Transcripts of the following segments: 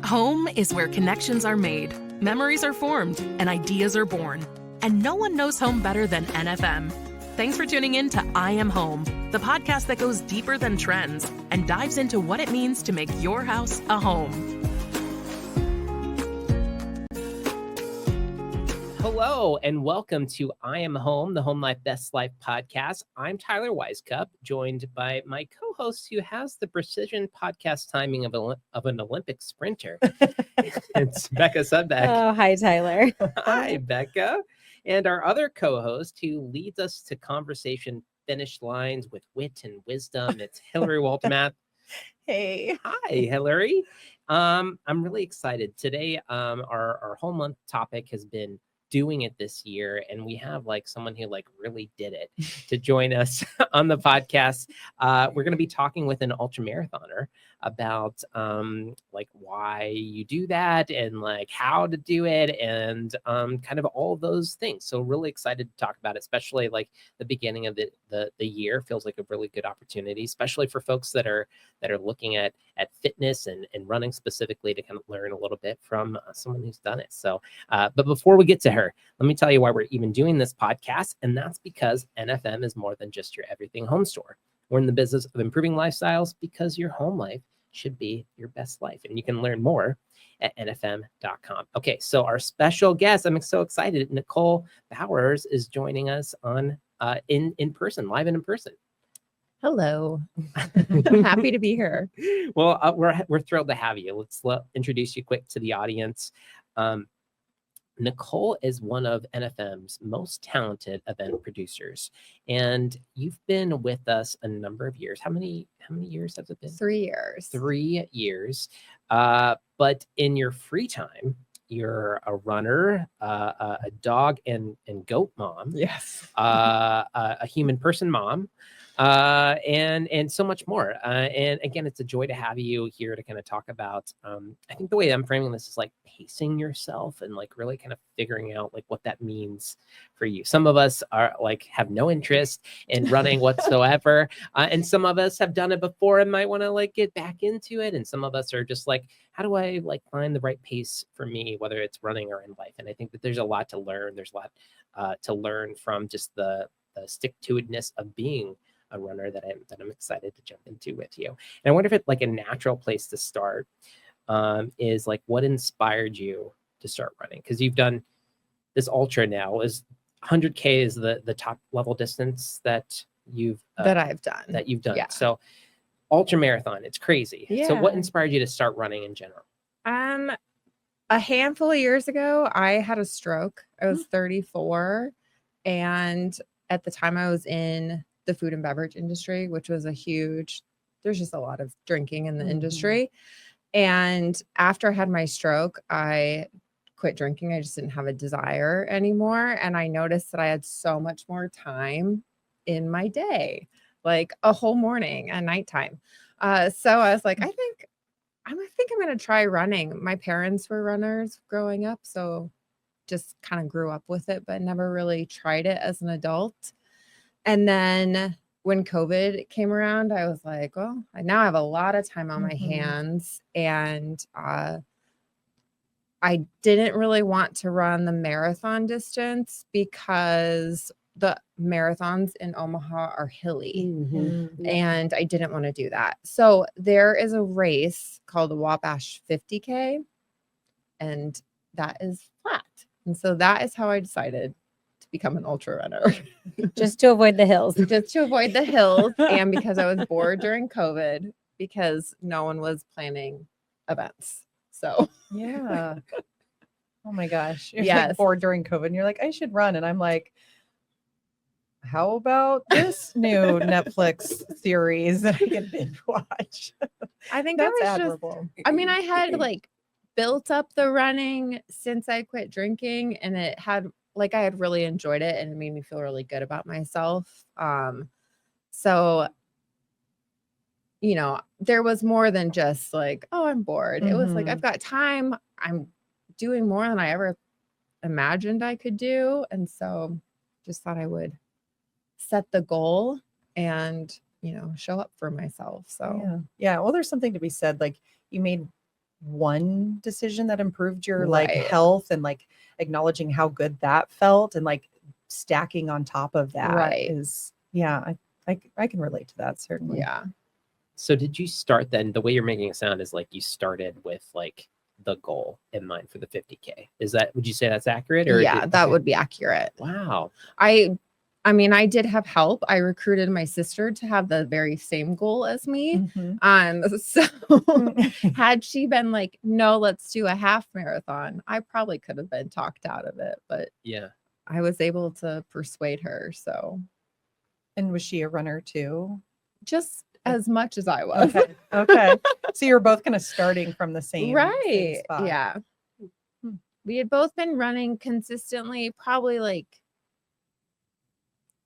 Home is where connections are made, memories are formed, and ideas are born. And no one knows home better than NFM. Thanks for tuning in to I Am Home, the podcast that goes deeper than trends and dives into what it means to make your house a home. Hello, and welcome to I Am Home, the Home Life Best Life podcast. I'm Tyler Wisecup, joined by my co-host who has the precision podcast timing of an Olympic sprinter. It's Becca Sudbeck. Oh, hi, Tyler. Hi, Becca. And our other co-host who leads us to conversation finish lines with wit and wisdom. It's Hilary Waltermath. Hey. Hi, Hilary. I'm really excited. Today, our whole month topic has been doing it this year, and we have someone who really did it to join us on the podcast. We're going to be talking with an ultramarathoner about why you do that and how to do it and kind of all of those things. So really excited to talk about it, especially the beginning of the year feels like a really good opportunity, especially for folks that are looking at fitness and running specifically, to kind of learn a little bit from someone who's done it. So but before we get to her, let me tell you why we're even doing this podcast. And that's because NFM is more than just your everything home store. We're in the business of improving lifestyles because your home life should be your best life. And you can learn more at nfm.com. Okay, so our special guest, I'm so excited, Nicole Bowers is joining us on in person, live and in person. Hello. I'm happy to be here. Well, we're thrilled to have you. Let's introduce you quick to the audience. Nicole is one of NFM's most talented event producers, and you've been with us a number of years. How many years has it been? 3 years. 3 years. But in your free time, you're a runner, a dog and goat mom. Yes. A human person mom, and so much more. And again, it's a joy to have you here to kind of talk about. I think the way I'm framing this is pacing yourself and really kind of figuring out what that means for you. Some of us are have no interest in running whatsoever, and some of us have done it before and might want to get back into it. And some of us are just how do I find the right pace for me, whether it's running or in life? And I think that there's a lot to learn. There's a lot to learn from just the stick-to-itness of being a runner that I'm excited to jump into with you. And I wonder if it's a natural place to start is what inspired you to start running? Because you've done this ultra now. Is 100K is the top level distance that you've I've done. Yeah. So ultra marathon, it's crazy. Yeah. So what inspired you to start running in general? A handful of years ago, I had a stroke. I was 34, and at the time I was in the food and beverage industry, which was there's just a lot of drinking in the industry. And after I had my stroke, I quit drinking. I just didn't have a desire anymore. And I noticed that I had so much more time in my day, a whole morning and nighttime. So I was like, I think I'm going to try running. My parents were runners growing up, so just kind of grew up with it, but never really tried it as an adult. And then when COVID came around, I was like, well, I now have a lot of time on my hands, and I didn't really want to run the marathon distance because the marathons in Omaha are hilly, and I didn't want to do that. So there is a race called the Wabash 50K, and that is flat. And so that is how I decided to become an ultra runner. Just to avoid the hills. Just to avoid the hills, and because I was bored during COVID, because no one was planning events. So yeah. Oh my gosh. You're bored during COVID and you're like, I should run. And I'm like, how about this new Netflix series that I can binge watch? I think that's that was admirable. I mean, I had built up the running since I quit drinking, and it had I had really enjoyed it, and it made me feel really good about myself. So there was more than just oh, I'm bored. It was I've got time. I'm doing more than I ever imagined I could do. And so just thought I would set the goal and, show up for myself. So yeah. Well, there's something to be said. You made one decision that improved your like Right. health, and like acknowledging how good that felt, and like stacking on top of that Right. is, yeah, I can relate to that certainly. Yeah. So did you start then? The way you're making it sound is like you started with like the goal in mind for the 50K. Would you say that's accurate? Or Yeah, that okay. would be accurate. Wow. I mean, I did have help. I recruited my sister to have the very same goal as me. Mhm. So had she been like, no, let's do a half marathon, I probably could have been talked out of it, but Yeah. I was able to persuade her. So And was she a runner too? just as much as I was. Okay. Okay. So you're both kind of starting from the same Right. spot. Yeah. Hmm. We had both been running consistently, probably like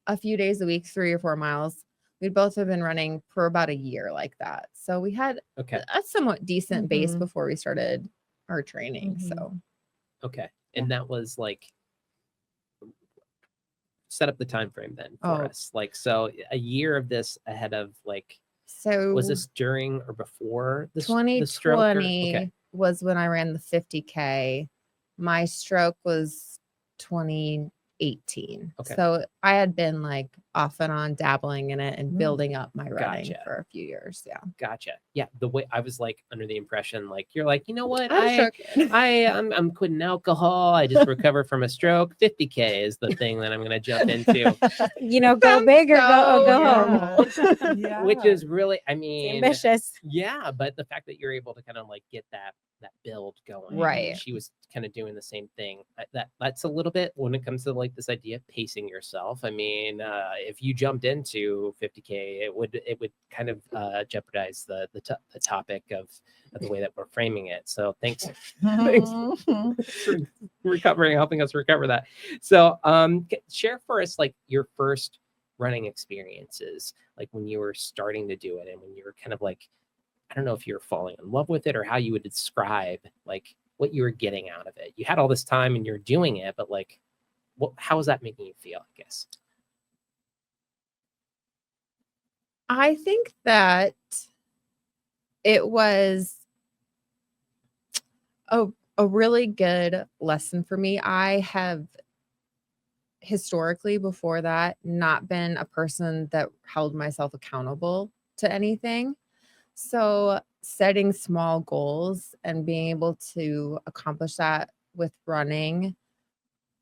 a few days a week, 3 or 4 miles. We'd both have been running for about a year like that. So we had Okay. a somewhat decent base Mhm. before we started our training. Mhm. So Okay. And that was like, set up the time frame then for Oh. us. Like, so a year of this ahead of like, so was this during or before the stroke? 2020 Okay. was when I ran the 50K. My stroke was 2018. Okay. So I had been like off and on dabbling in it and Mm. building up my running Gotcha. for a few years. Yeah. Gotcha. Yeah. The way I was like under the impression, like, you're like, you know what? I'm I'm quitting alcohol. I just recovered from a stroke. 50K is the thing that I'm going to jump into, You know, go Sounds big or go so- home. Yeah. which is really, I It's mean, ambitious. yeah, but the fact that you're able to kind of like get that build going, and Right. she was kind of doing the same thing. That's a little bit when it comes to like this idea of pacing yourself. I mean, if you jumped into 50K, it would kind of jeopardize the topic of the way that we're framing it. So thanks for helping us recover that. So share for us like your first running experiences, like when you were starting to do it and when you were kind of like, I don't know if you're falling in love with it or how you would describe like what you were getting out of it. You had all this time and you're doing it, but like, how was that making you feel, I guess? I think that it was a really good lesson for me. I have historically before that not been a person that held myself accountable to anything. So setting small goals and being able to accomplish that with running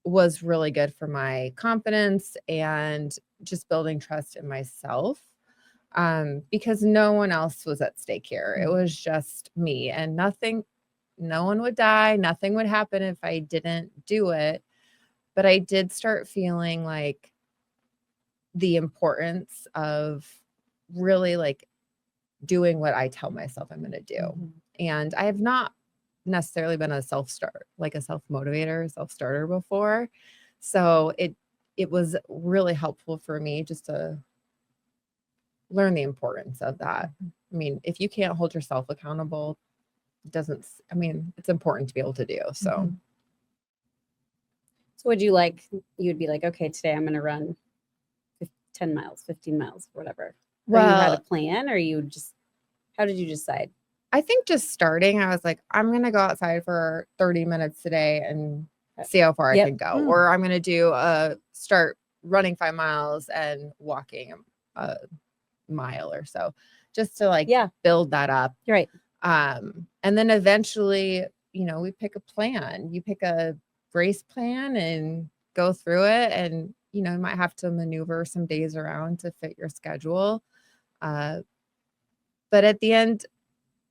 was really good for my confidence and just building trust in myself. Because no one else was at stake here. It was just me, and no one would die, nothing would happen if I didn't do it. But I did start feeling like the importance of really like doing what I tell myself I'm going to do. And I have not necessarily been a self-motivator, self-starter before. So it was really helpful for me just to learn the importance of that. I mean, if you can't hold yourself accountable, it's important to be able to do. So So would you be like, okay, today I'm going to run 10 miles, 15 miles, whatever. Or you had a plan, or how did you decide? I think just starting, I was like, I'm going to go outside for 30 minutes today and see how far I can go. Or I'm going to start running 5 miles and walking a mile or so, just to build that up. Right. And then eventually, we pick a plan. You pick a race plan and go through it. And, you might have to maneuver some days around to fit your schedule. But at the end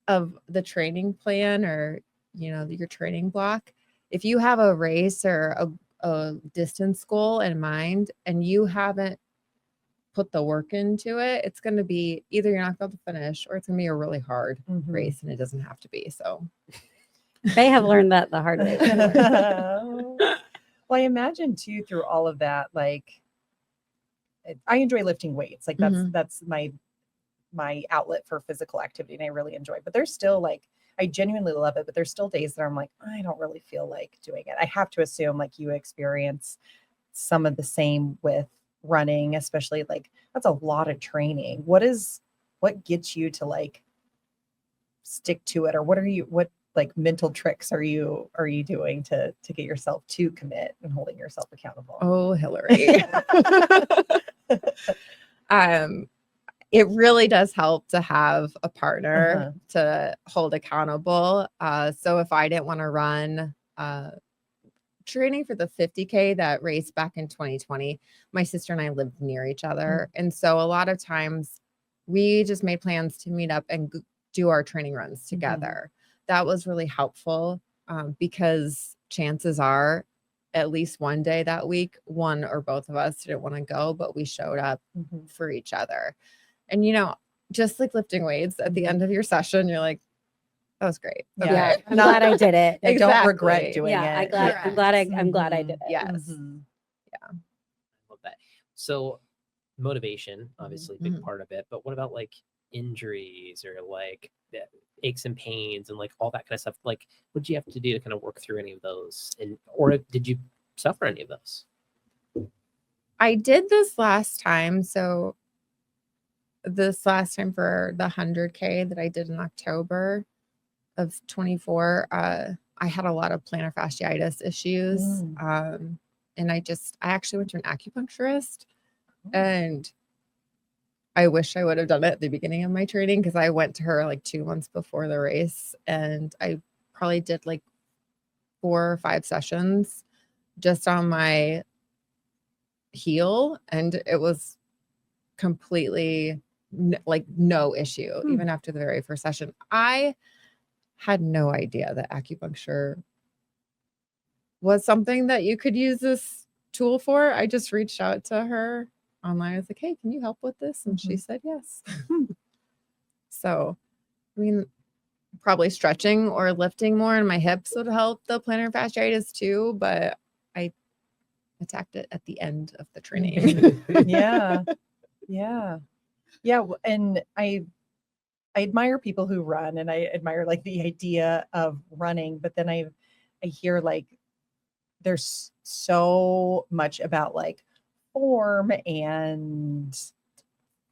of the training plan or, your training block, if you have a race or a distance goal in mind and you haven't put the work into it, it's going to be either you're not going to finish or it's going to be a really hard race, and it doesn't have to be. So They have learned that the hard way. Well, I imagine too, through all of that, like I enjoy lifting weights. Like that's my outlet for physical activity, and I really enjoy it. But there's still like, I genuinely love it, but there's still days that I'm like, I don't really feel like doing it. I have to assume like you experience some of the same with running, especially like that's a lot of training. What gets you to like stick to it, or what like mental tricks are you doing to get yourself to commit and holding yourself accountable? Oh, Hilary. It really does help to have a partner to hold accountable. So if I didn't want to run training for the 50K, that race back in 2020, my sister and I lived near each other. And so a lot of times we just made plans to meet up and do our training runs together. That was really helpful because chances are at least one day that week, one or both of us didn't want to go, but we showed up for each other. And, you know, just like lifting weights at the end of your session, you're like, that was great. Yeah, Okay. I'm glad I did it. I don't regret doing it. I'm glad I did it. Yes. I love that. So motivation, obviously, big part of it. But what about like injuries or like aches and pains and like all that kind of stuff? Like, what did you have to do to kind of work through any of those? And or did you suffer any of those? I did this last time. So this last time for the 100K that I did in October of 24, I had a lot of plantar fasciitis issues. And I actually went to an acupuncturist, and I wish I would have done it at the beginning of my training, because I went to her like 2 months before the race, and I probably did like 4 or 5 sessions just on my heel, and it was completely like no issue. Even after the very first session, I had no idea that acupuncture was something that you could use this tool for. I just reached out to her online. I was like, hey, can you help with this? And she said yes. So, I mean, probably stretching or lifting more in my hips would help the plantar fasciitis too, but I attacked it at the end of the training. Yeah. And I admire people who run, and I admire like the idea of running, but then I hear like there's so much about like form and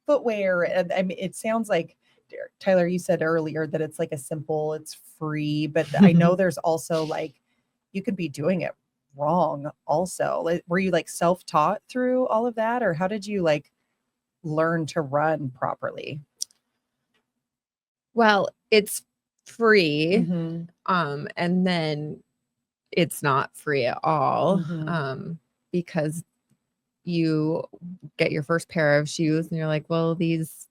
footwear. And I mean, it sounds like, Tyler, you said earlier that it's like it's free, but I know there's also like, you could be doing it wrong also. Like, were you like self-taught through all of that, or how did you like learn to run properly? Well, it's free. And then it's not free at all, because you get your first pair of shoes and you're like, well, these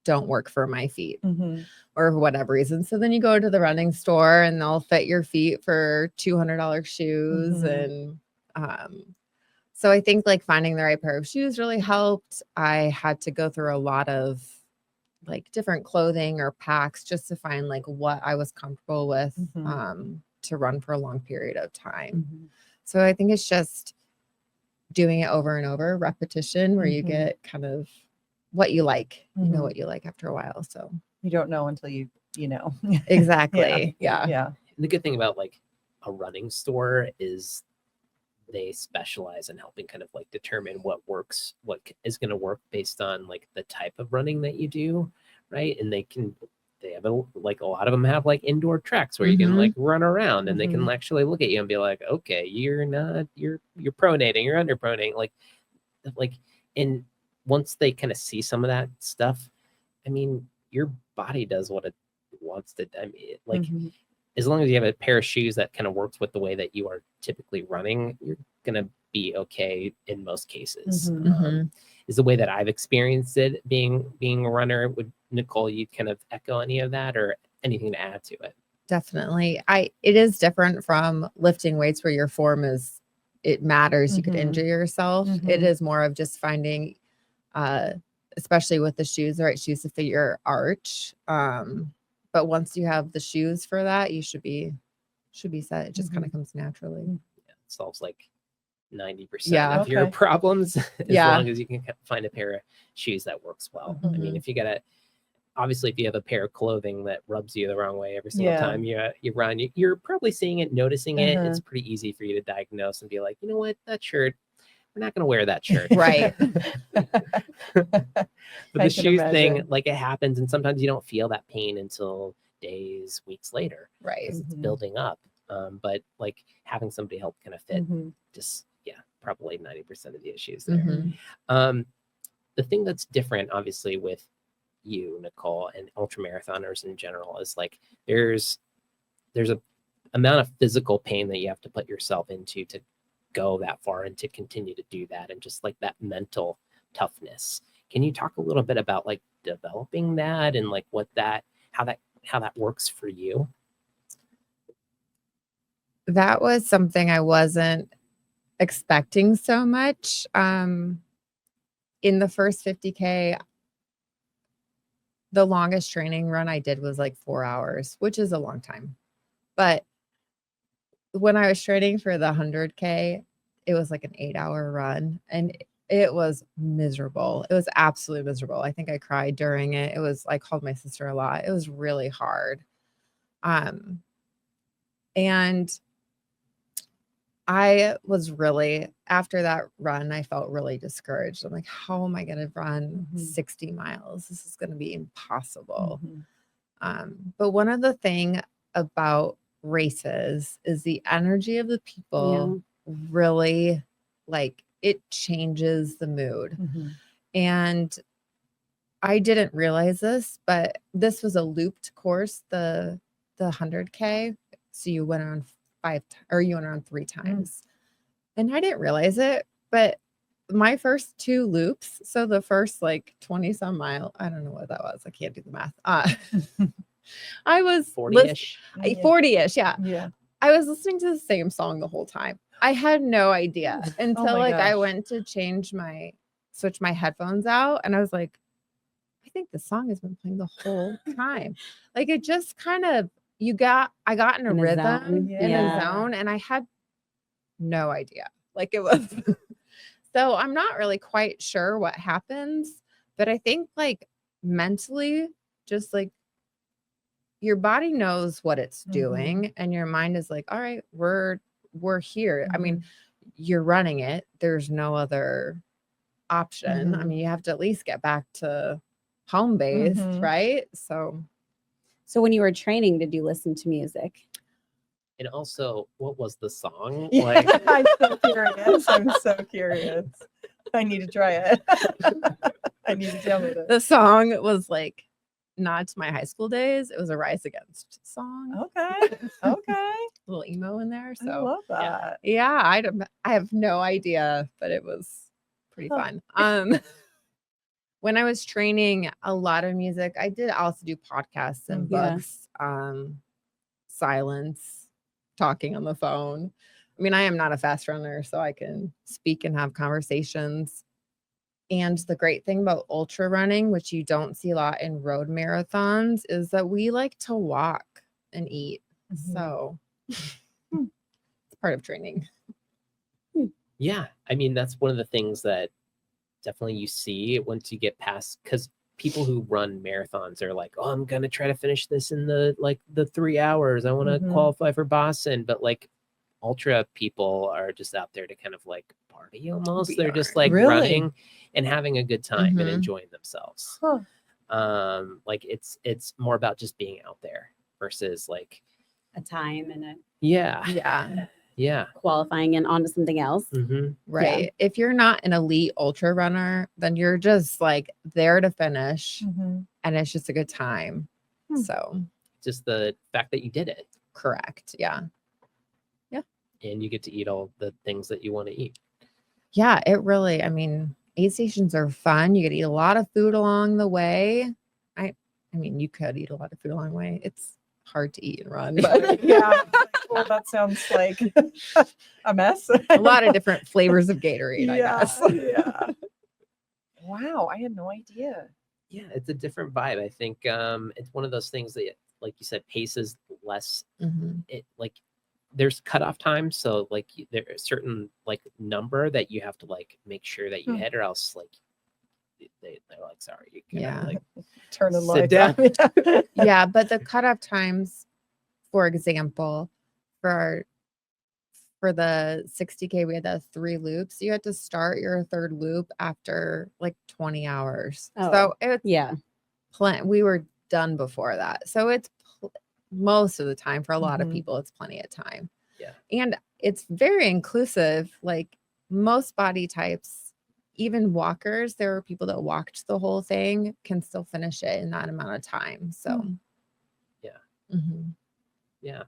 don't work for my feet or for whatever reason. So then you go to the running store and they'll fit your feet for $200 shoes. And so I think like finding the right pair of shoes really helped. I had to go through a lot of like different clothing or packs just to find like what I was comfortable with to run for a long period of time. So I think it's just doing it over and over, repetition, where you get kind of what you like, you know what you like after a while. So you don't know until you know. Exactly. Yeah. And the good thing about like a running store is they specialize in helping kind of like determine what works, what is going to work based on like the type of running that you do, right? And they have like a lot of them have like indoor tracks where you can like run around, and they can actually look at you and be like, okay, you're pronating, you're underpronating, like, and once they kind of see some of that stuff, I mean, your body does what it wants to. I mean, like, as long as you have a pair of shoes that kind of works with the way that you are typically running, you're gonna be okay in most cases. Is the way that I've experienced it being a runner. Would Nicole, you kind of echo any of that or anything to add to it? Definitely. It is different from lifting weights where your form it matters. You could injure yourself. It is more of just finding, especially with the shoes, the right shoes to fit your arch. But once you have the shoes for that, you should be set. It just kind of comes naturally. Yeah, it solves like 90% of your problems as long as you can find a pair of shoes that works well. I mean, if you have a pair of clothing that rubs you the wrong way every single time you run, you're probably seeing it, noticing it. It's pretty easy for you to diagnose and be like, you know what, that shirt, we're not going to wear that shirt. Right. But the shoes thing, like, it happens, and sometimes you don't feel that pain until days, weeks later, Right. because it's building up. But like having somebody help kind of fit just, probably 90% of the issues there. The thing that's different, obviously, with you, Nicole, and ultramarathoners in general is like there's a amount of physical pain that you have to put yourself into to go that far and to continue to do that, and just like that mental toughness. Can you talk a little bit about like developing that and like how that works for you? That was something I wasn't expecting so much. In the first 50K, the longest training run I did was like 4 hours, which is a long time. But when I was training for the 100K, it was like an 8-hour run, and it was miserable. It was absolutely miserable. I think I cried during it. I called my sister a lot. It was really hard. And I was really, after that run, I felt really discouraged. I'm like, how am I going to run 60 miles? This is going to be impossible. But one of the things about races is the energy of the people really, like, it changes the mood. And I didn't realize this, but this was a looped course, the 100K. So you went around 3 times. And I didn't realize it, but my first 2 loops, so the first like 20 some mile, I don't know what that was. I can't do the math. I was 40-ish. 40-ish, yeah. Yeah. I was listening to the same song the whole time. I had no idea until my I gosh. went to switch my headphones out, and I was like, I think the song has been playing the whole time. Like it just kind of I got in a rhythm, in a zone, and I had no idea. Like it was. So I'm not really quite sure what happens, but I think like mentally, just like your body knows what it's doing, and your mind is like, all right, we're here. I mean, you're running it. There's no other option. I mean, you have to at least get back to home base, right? So when you were training, did you listen to music? And also, what was the song? Yeah, Like, I'm so curious. I'm so curious. I need to try it. I need to download it. the song was like not to my high school days. It was a Rise Against song. Okay. Okay. A little emo in there. I So love that. yeah, I have no idea, but it was pretty fun. When I was training, a lot of music. I did also do podcasts and books, silence, talking on the phone. I mean, I am not a fast runner, so I can speak and have conversations. And the great thing about ultra running, which you don't see a lot in road marathons, is that we like to walk and eat. So it's part of training. yeah, I mean, that's one of the things that definitely you see once you get past, because people who run marathons are like, oh, I'm gonna try to finish this in the 3 hours. I want to qualify for Boston. But like ultra people are just out there to kind of like party almost. They're just like running and having a good time and enjoying themselves. Like it's more about just being out there versus like A time and a yeah qualifying and onto something else. Right. Yeah. If you're not an elite ultra runner, then you're just like there to finish and it's just a good time. So just the fact that you did it. correct. Yeah. And you get to eat all the things that you want to eat. Yeah, it really, I mean, aid stations are fun. You get to eat a lot of food along the way. I mean, you could eat a lot of food along the way. It's hard to eat and run, but Yeah. Well, that sounds like a mess. a lot of different flavors of Gatorade, I guess. Yeah. Wow, I had no idea. Yeah, it's a different vibe. I think it's one of those things that, like you said, pace is less. It like there's cutoff time, so like there's a certain like number that you have to like make sure that you hit, or else like they're like, sorry, you can't like Turn the sit lights down. off. Yeah, but the cutoff times, for example, for the 60K, we had the 3 loops. You had to start your 3rd loop after like 20 hours. So it's Yeah. we were done before that. So most of the time. For a lot of Mhm. people, it's plenty of time. Yeah. And it's very inclusive. Like most body types, even walkers, there are people that walked the whole thing can still finish it in that amount of time. So, Yeah. Mhm. Yeah.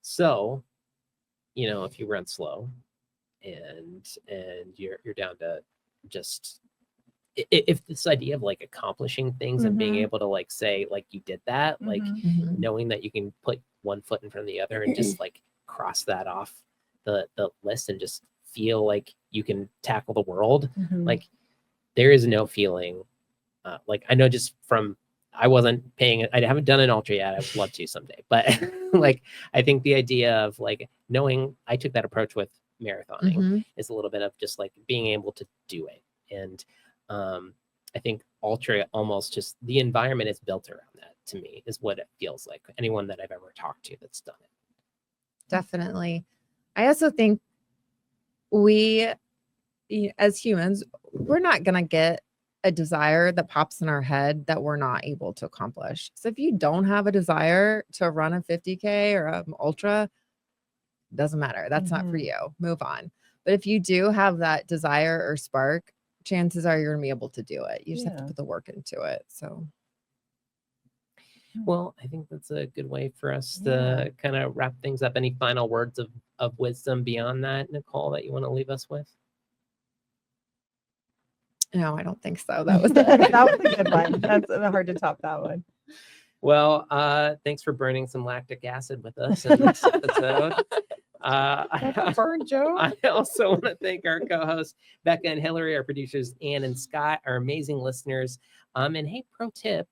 So, if you run slow and you're down to just if this idea of like accomplishing things and being Mhm. able to like say like you did that, like Mhm. Mhm. knowing that you can put one foot in front of the other and just like cross that off the list and just feel like you can tackle the world, Mhm. like there is no feeling like I know just from I haven't done an ultra yet. I would love to someday, but like I think the idea of like knowing I took that approach with marathoning Mhm. is a little bit of just like being able to do it. And I think ultra almost just the environment is built around that to me is what it feels like. Anyone that I've ever talked to that's done it. Definitely. I also think as humans, we're not going to get a desire that pops in our head that we're not able to accomplish. So if you don't have a desire to run a 50K or an ultra, doesn't matter. That's not for Mhm. you. Move on. But if you do have that desire or spark, chances are you're going to be able to do it. You just have to Yeah. put the work into it. So, Well, I think that's a good way for us Yeah. to kind of wrap things up. Any final words of wisdom beyond that, Nicole, that you want to leave us with? no, I don't think so. That was that was a good one. That's hard to top that one. Well, thanks for burning some lactic acid with us in this episode. That's a burn joke. I also want to thank our co-hosts, Becca and Hilary, our producers, Ann and Scott, our amazing listeners. And hey, pro tip,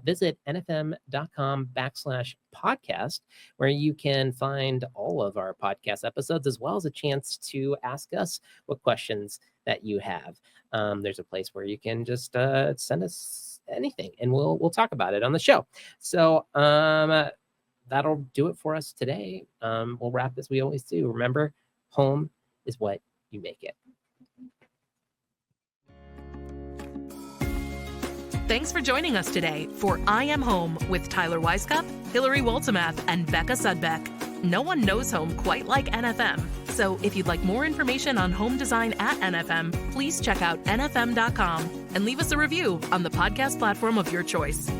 visit nfm.com/podcast, where you can find all of our podcast episodes, as well as a chance to ask us what questions that you have. There's a place where you can just send us anything and we'll talk about it on the show. So that'll do it for us today. We'll wrap as we always do. Remember, home is what you make it. Thanks for joining us today for I Am Home with Tyler Weisskopf, Hilary Waltemath, and Becca Sudbeck. No one knows home quite like NFM. So if you'd like more information on home design at NFM, please check out nfm.com and leave us a review on the podcast platform of your choice.